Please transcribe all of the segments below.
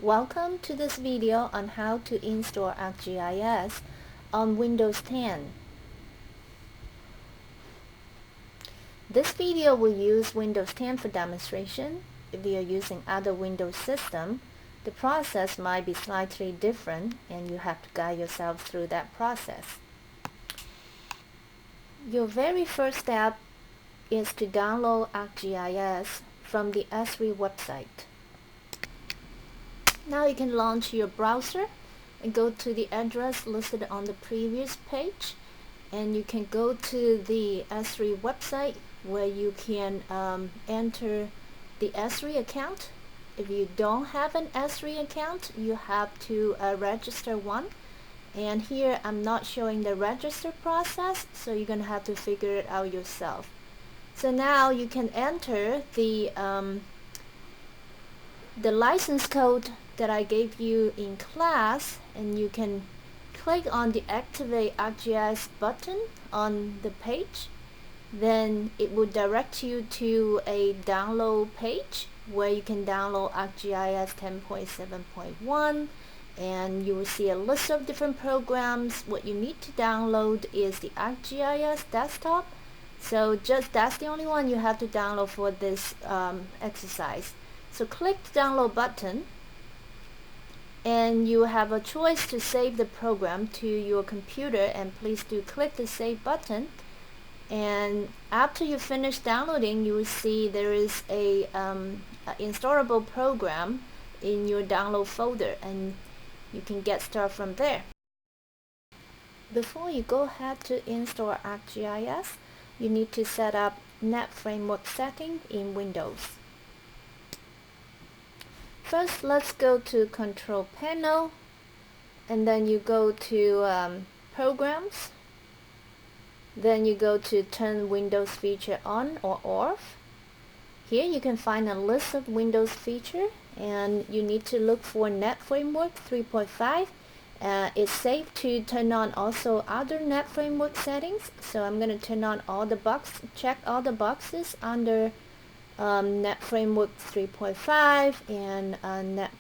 Welcome to this video on how to install ArcGIS on Windows 10. This video will use Windows 10 for demonstration. If you are using other Windows system, the process might be slightly different and you have to guide yourself through that process. Your very first step is to download ArcGIS from the Esri website. Now you can launch your browser and go to the address listed on the previous page, and you can go to the Esri website where you can enter the Esri account. If you don't have an Esri account, you have to register one, and here I'm not showing the register process, so you're gonna have to figure it out yourself. So now you can enter the license code that I gave you in class, and you can click on the Activate ArcGIS button on the page. Then it will direct you to a download page where you can download ArcGIS 10.7.1, and you will see a list of different programs. What you need to download is the ArcGIS desktop, so that's the only one you have to download for this exercise. So click the download button, and you have a choice to save the program to your computer, and please do click the save button. And after you finish downloading, you will see there is a installable program in your download folder, and you can get started from there. Before you go ahead to install ArcGIS, you need to set up Net Framework setting in Windows. First, let's go to Control Panel, and then you go to Programs. Then you go to Turn Windows Feature On or Off. Here you can find a list of Windows features, and you need to look for Net Framework 3.5. It's safe to turn on also other Net Framework settings, so I'm going to turn on all the check all the boxes under Net Framework 3.5 and Net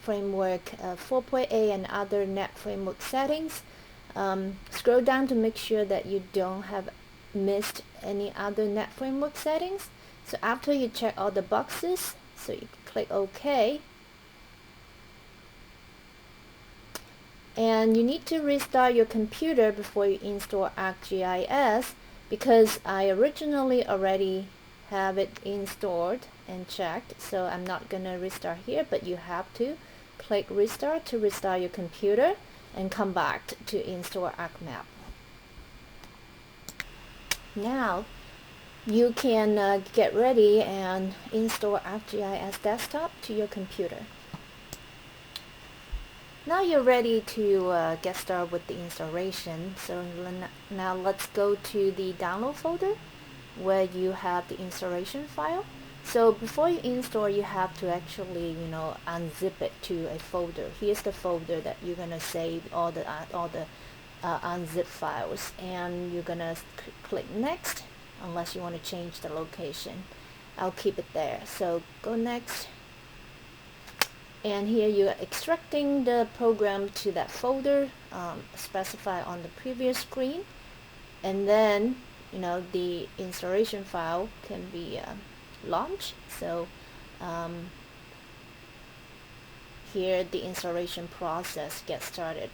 Framework 4.8 and other Net Framework settings. Scroll down to make sure that you don't have missed any other Net Framework settings. So after you check all the boxes, so you click OK. And you need to restart your computer before you install ArcGIS, because I originally already have it installed and checked, so I'm not gonna restart here, but you have to click restart to restart your computer and come back to install ArcMap. Now you can get ready and install ArcGIS desktop to your computer. Now you're ready to get started with the installation. So now let's go to the download folder where you have the installation file. So before you install, you have to actually unzip it to a folder. Here's the folder that you're gonna save all the unzip files, and you're gonna click next unless you want to change the location. I'll keep it there, so go next, and here you're extracting the program to that folder specified on the previous screen, and then the installation file can be launched. So here the installation process gets started.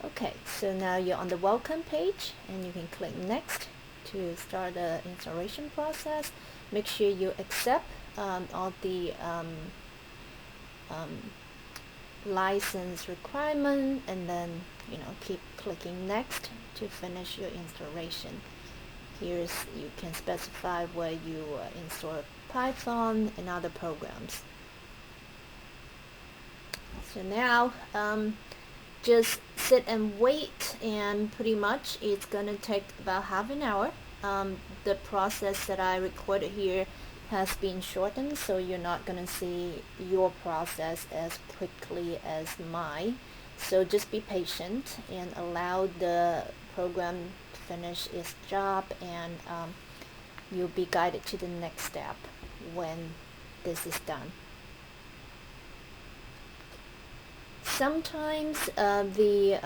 Okay, so now you're on the welcome page, and you can click next to start the installation process. Make sure you accept all the license requirement, and then keep clicking next to finish your installation. You can specify where you install Python and other programs. So now just sit and wait, and pretty much it's gonna take about half an hour. The process that I recorded here has been shortened, so you're not gonna see your process as quickly as mine. So just be patient and allow the program to finish its job, and you'll be guided to the next step. when this is done. Sometimes the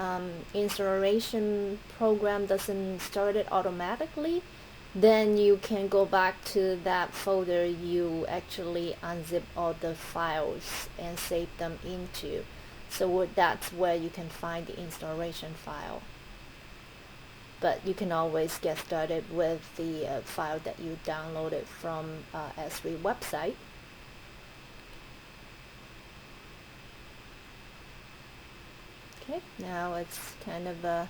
installation program doesn't start it automatically. Then you can go back to that folder you actually unzip all the files and save them into. So that's where you can find the installation file. But you can always get started with the file that you downloaded from Esri website. Okay, now it's kind of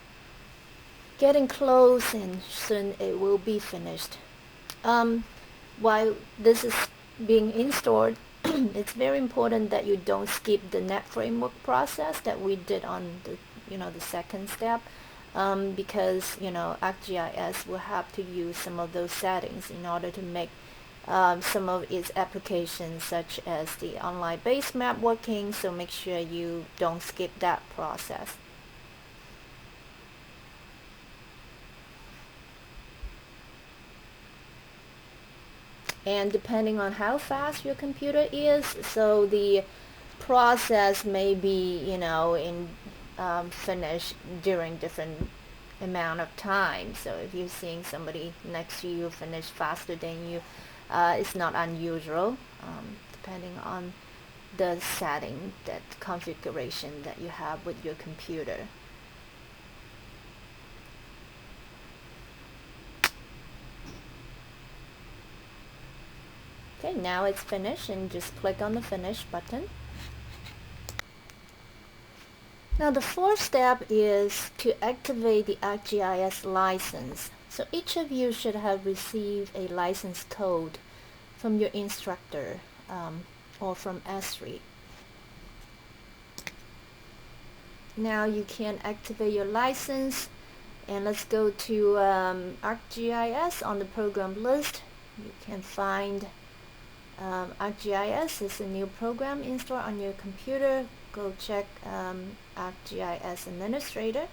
getting close, and soon it will be finished. While this is being installed, it's very important that you don't skip the net framework process that we did on the second step, because ArcGIS will have to use some of those settings in order to make some of its applications, such as the online base map, working. So make sure you don't skip that process. And depending on how fast your computer is, so the process may be finished during different amount of time. So if you're seeing somebody next to you finish faster than you, it's not unusual, depending on the setting, that configuration that you have with your computer. Okay, now it's finished, and just click on the finish button. Now the fourth step is to activate the ArcGIS license. So each of you should have received a license code from your instructor or from Esri. Now you can activate your license, and let's go to ArcGIS. On the program list, you can find ArcGIS is a new program installed on your computer. Go check ArcGIS Administrator,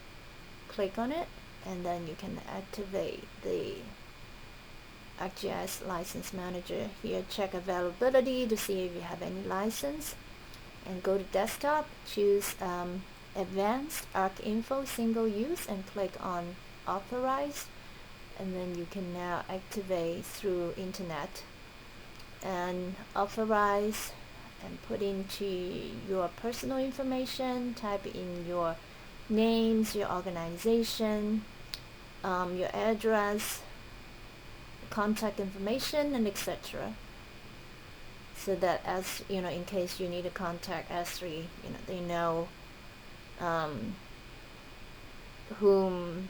click on it, and then you can activate the ArcGIS License Manager. Here, check availability to see if you have any license, and go to Desktop, choose Advanced ArcInfo Single Use, and click on Authorize, and then you can now activate through Internet and authorize, and put into your personal information, type in your names, your organization, your address, contact information, and etc. So that, as in case you need to contact Esri, they know whom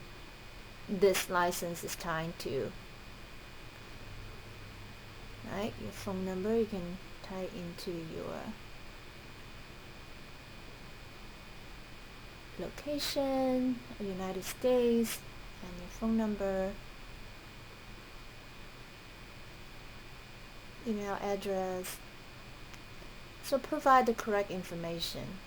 this license is tied to. Right, your phone number you can type into your location, United States, and your phone number, email address. So provide the correct information.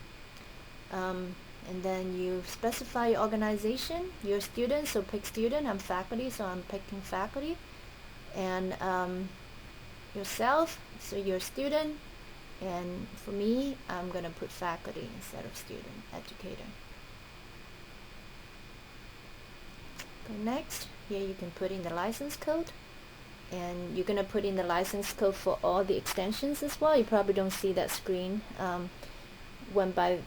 And then you specify your organization, your student, so pick student. I'm faculty, so I'm picking faculty. And yourself, so you're student, and for me, I'm going to put faculty instead of student, educator. Go next. Here you can put in the license code, and you're going to put in the license code for all the extensions as well. You probably don't see that screen, went by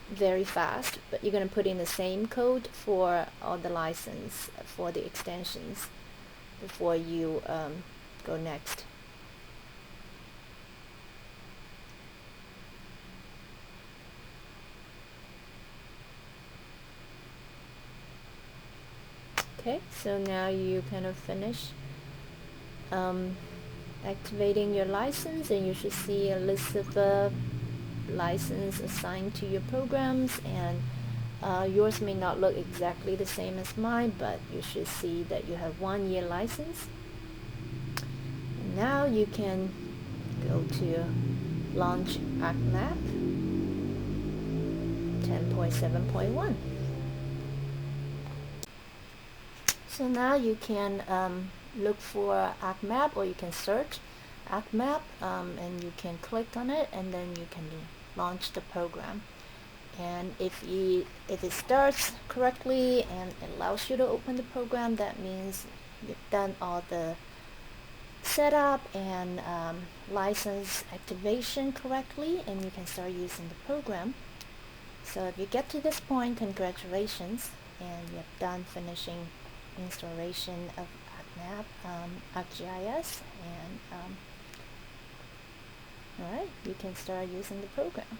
very fast, but you're going to put in the same code for all the license for the extensions before you go next. Okay, so now you kind of finish activating your license, and you should see a list of license assigned to your programs, and yours may not look exactly the same as mine, but you should see that you have 1 year license. And now you can go to launch ArcMap 10.7.1. So now you can look for ArcMap, or you can search ArcMap, and you can click on it, and then you can launch the program. And if it starts correctly and it allows you to open the program, that means you've done all the setup and license activation correctly, and you can start using the program. So if you get to this point, congratulations, and you have done finishing installation of ArcMap, ArcGIS, and alright, you can start using the program.